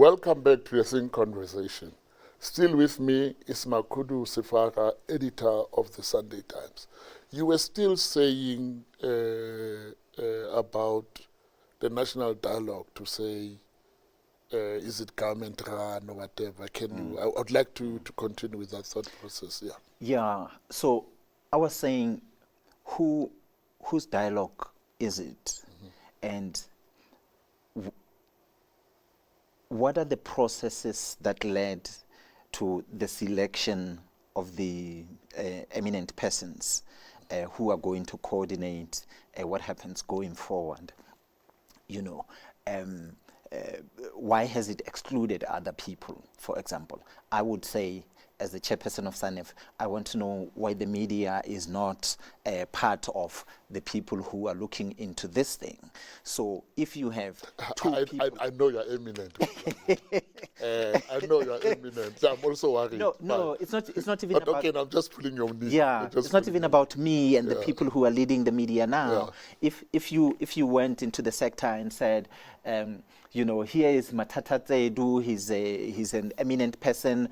Welcome back to the Thinc conversation. Still with me is Makhudu Sefara, editor of the Sunday Times. You were still saying about the national dialogue to say, is it government run or whatever? I would like to continue with that thought process. Yeah. Yeah. So I was saying, whose dialogue is it, and what are the processes that led to the selection of the eminent persons who are going to coordinate what happens going forward? You know, why has it excluded other people, for example? I would say, as the chairperson of SANEF, I want to know why the media is not part of the people who are looking into this thing. So if you have two people... I know you're eminent. I know you're eminent. I'm also worried. No, it's not even about... Okay, I'm just pulling your knee. Yeah, it's not even about me and the people who are leading the media now. Yeah. If you went into the sector and said, here is Matata Tsedu, he's an eminent person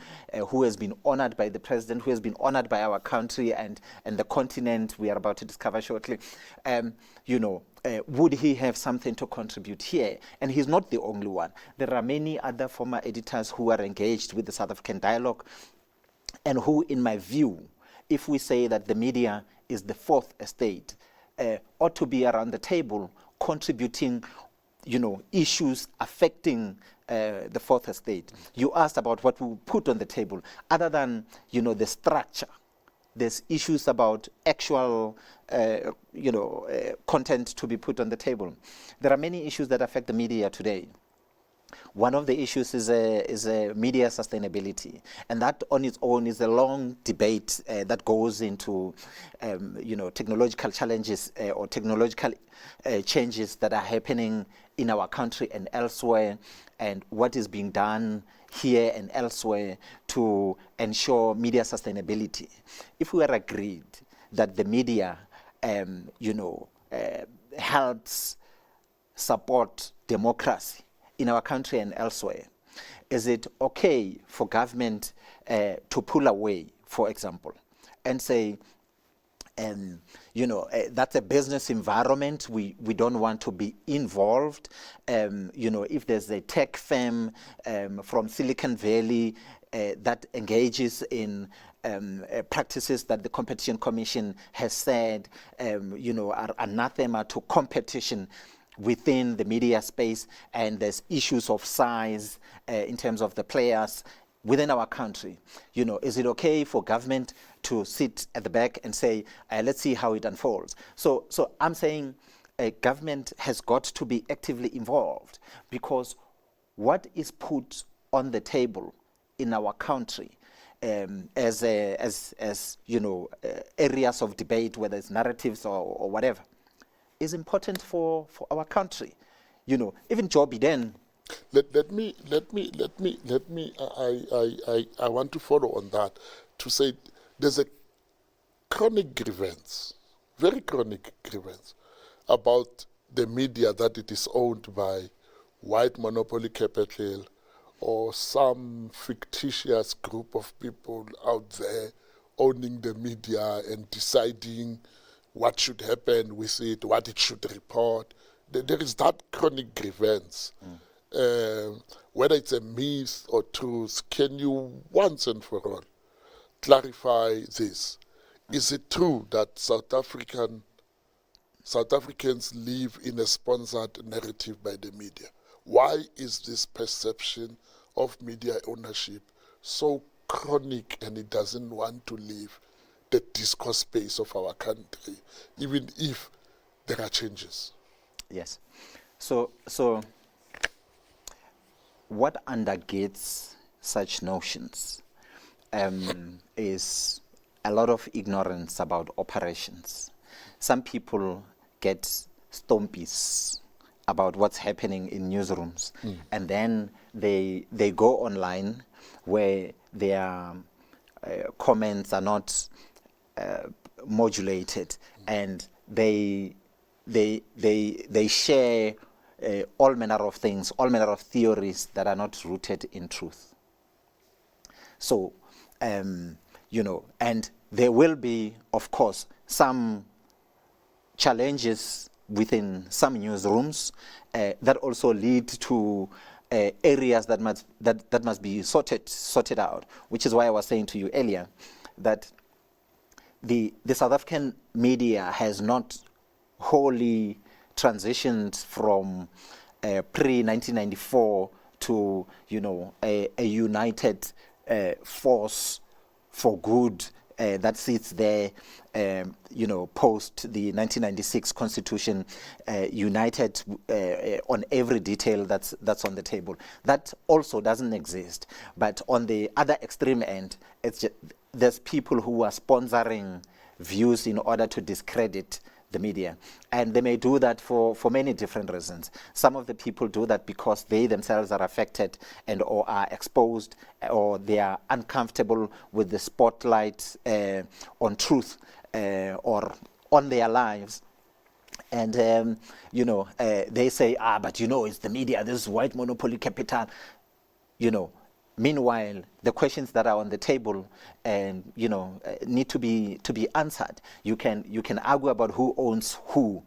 who has been honored by the president, who has been honored by our country and the continent we are about to discover shortly. Would he have something to contribute here? And he's not the only one. There are many other former editors who are engaged with the South African dialogue and who, in my view, if we say that the media is the fourth estate, ought to be around the table contributing issues affecting the fourth estate. You asked about what we put on the table. Other than, the structure, there's issues about actual, content to be put on the table. There are many issues that affect the media today. One of the issues is media sustainability, and that on its own is a long debate that goes into, technological challenges or technological changes that are happening in our country and elsewhere, and what is being done here and elsewhere to ensure media sustainability. If we are agreed that the media, helps support democracy in our country and elsewhere, is it okay for government to pull away, for example, and say, that's a business environment, we don't want to be involved? If there's a tech firm from Silicon Valley that engages in practices that the Competition Commission has said, are anathema to competition within the media space, and there's issues of size in terms of the players within our country, is it okay for government to sit at the back and say, let's see how it unfolds? So I'm saying government has got to be actively involved, because what is put on the table in our country as areas of debate, whether it's narratives or whatever, is important for our country. Even Joe Biden. Let me. I want to follow on that to say there's a chronic grievance, very chronic grievance, about the media, that it is owned by white monopoly capital or some fictitious group of people out there owning the media and deciding what should happen with it, what it should report. There is that chronic grievance. Whether it's a myth or truth, can you once and for all clarify this? Is it true that South Africans live in a sponsored narrative by the media? Why is this perception of media ownership so chronic, and it doesn't want to leave the discourse space of our country, even if there are changes? Yes. So what undergirds such notions is a lot of ignorance about operations. Some people get stompies about what's happening in newsrooms, and then they go online where their comments are not modulated, and they share all manner of things, all manner of theories that are not rooted in truth. So, you know, and there will be, of course, some challenges within some newsrooms that also lead to areas that must be sorted out, which is why I was saying to you earlier that the South African media has not wholly transitioned from pre-1994 to, you know, a united force for good that sits there, you know, post the 1996 Constitution, united on every detail that's on the table. That also doesn't exist. But on the other extreme end, it's just, there's people who are sponsoring views in order to discredit the media, and they may do that for many different reasons. Some of the people do that because they themselves are affected and or are exposed, or they are uncomfortable with the spotlight on truth or on their lives. And you know, they say, but you know, it's the media, this is white monopoly capital, you know. Meanwhile, the questions that are on the table, you know, need to be answered. You can argue about who owns who,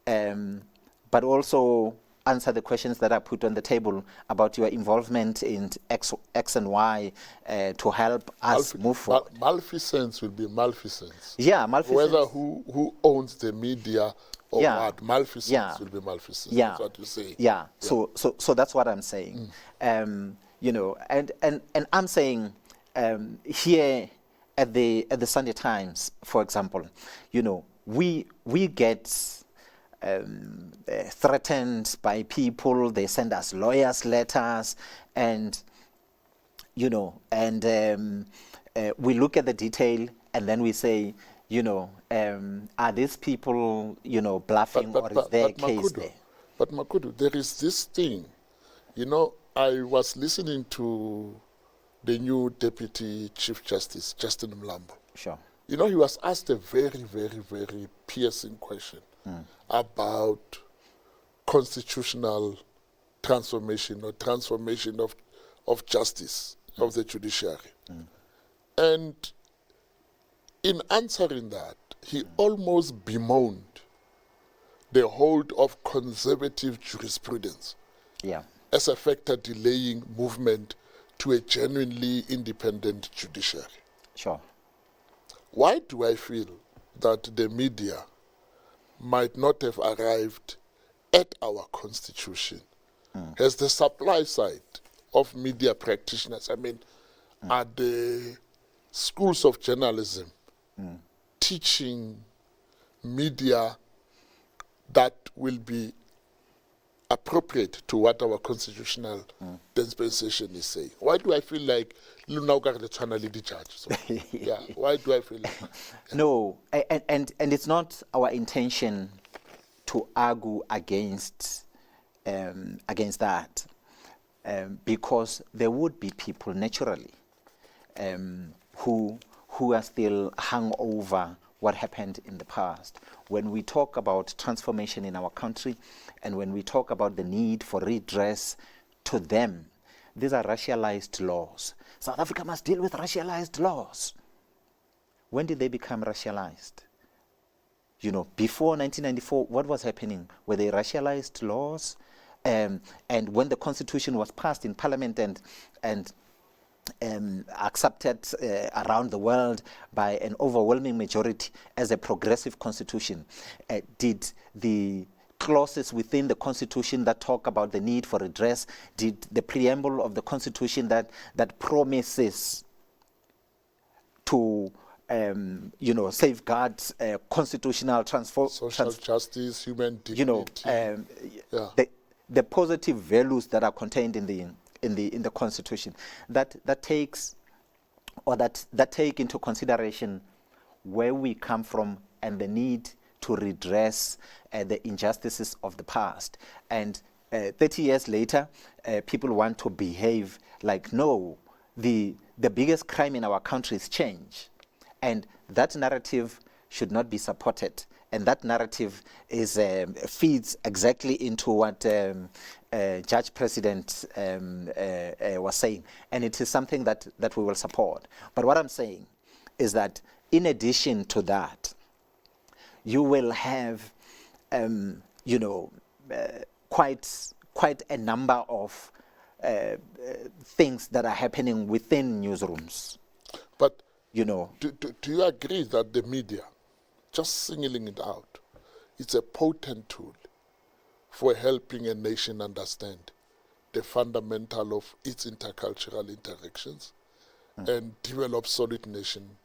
but also answer the questions that are put on the table about your involvement in X and Y to help us move forward. Malfeasance will be malfeasance. Yeah, malfeasance. Whether who owns the media or what, malfeasance will be malfeasance. Yeah. That's what you say. Yeah. So that's what I'm saying. You know, and I'm saying here at the Sunday Times, for example, you know, we get threatened by people. They send us lawyers' letters, and you know, and we look at the detail, and then we say, you know, are these people, you know, bluffing, or is there a case there? But Makhudu, there is this thing, you know. I was listening to the new Deputy Chief Justice, Justin Mlambo. Sure. You know, he was asked a very, very, very piercing question about constitutional transformation or transformation of justice, of the judiciary. And in answering that, he almost bemoaned the hold of conservative jurisprudence. Yeah. As a factor delaying movement to a genuinely independent judiciary. Sure. Why do I feel that the media might not have arrived at our constitution as the supply side of media practitioners? I mean, are the schools of journalism teaching media that will be appropriate to what our constitutional dispensation is saying? Why do I feel like yeah, why do I feel like that? Yeah. No, and it's not our intention to argue against that, because there would be people naturally who are still hung over what happened in the past. When we talk about transformation in our country, and when we talk about the need for redress, to them, these are racialized laws. South Africa must deal with racialized laws. When did they become racialized? You know, before 1994, what was happening? Were they racialized laws? And when the Constitution was passed in Parliament and accepted around the world by an overwhelming majority as a progressive constitution, did the clauses within the Constitution that talk about the need for redress, did the preamble of the Constitution that promises to you know, safeguard constitutional social justice, human dignity, you know, the positive values that are contained in the Constitution, that takes, or that take into consideration where we come from and the need to redress the injustices of the past. And 30 years later, people want to behave like, no, the biggest crime in our country is change. And that narrative should not be supported and that narrative is feeds exactly into what Judge President was saying, and it is something that we will support. But what I'm saying is that in addition to that, you will have, quite a number of things that are happening within newsrooms. But Do you agree that the media, just singling it out, it's a potent tool for helping a nation understand the fundamental of its intercultural interactions and develop solid nationhood?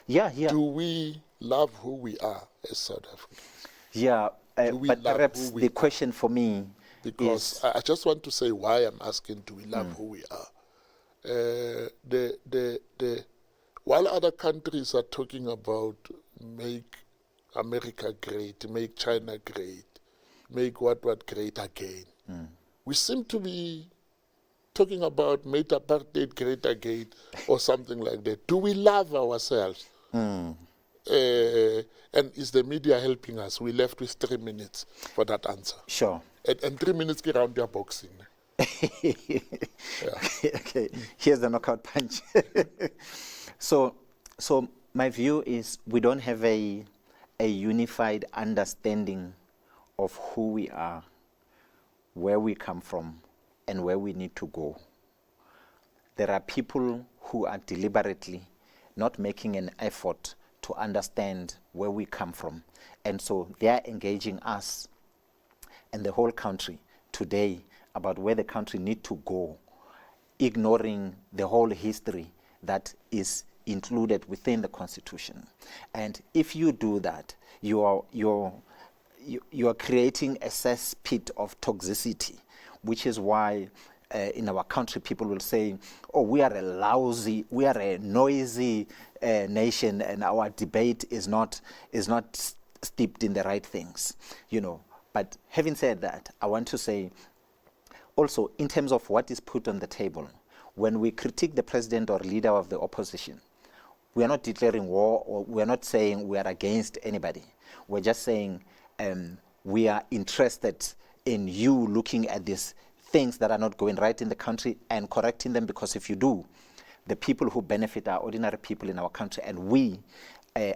Yeah. Do we love who we are as South Africans? Yeah, we but love perhaps who we the are? question for me Because is... I just want to say why I'm asking, do we love who we are? While other countries are talking about make America great, make China great, make what great again, we seem to be talking about make apartheid great again or something like that. Do we love ourselves? And is the media helping us? We left with 3 minutes for that answer. Sure. And 3 minutes get around their boxing. Okay, here's the knockout punch. So my view is we don't have a unified understanding of who we are, where we come from, and where we need to go. There are people who are deliberately not making an effort to understand where we come from, and so they are engaging us and the whole country today about where the country need to go, ignoring the whole history that is included within the Constitution. And if you do that, you are creating a cesspit of toxicity, which is why in our country people will say, oh, we are a noisy nation, and our debate is not steeped in the right things, But having said that, I want to say also, in terms of what is put on the table, when we critique the president or leader of the opposition, we are not declaring war, or we are not saying we are against anybody. We're just saying we are interested in you looking at these things that are not going right in the country and correcting them, because if you do, the people who benefit are ordinary people in our country, and we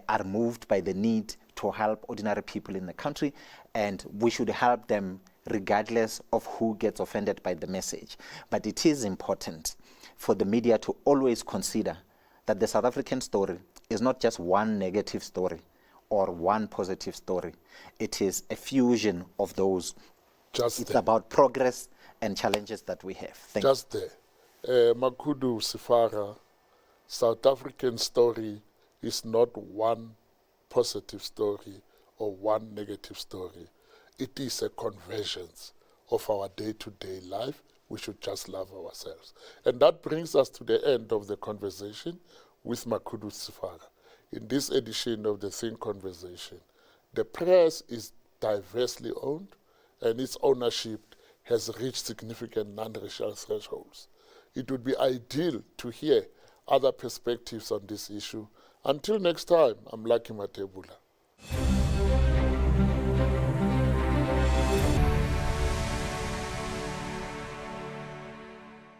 are moved by the need to help ordinary people in the country, and we should help them regardless of who gets offended by the message. But it is important for the media to always consider that the South African story is not just one negative story or one positive story. It is a fusion of those. It's about progress and challenges that we have. Thank you. Makhudu Sefara, South African story is not one positive story or one negative story. It is a convergence of our day-to-day life. We should just love ourselves. And that brings us to the end of the conversation with Makhudu Sefara. In this edition of the Thinc Conversation, the press is diversely owned, and its ownership has reached significant non-racial thresholds. It would be ideal to hear other perspectives on this issue. Until next time, I'm Lucky Mathebula.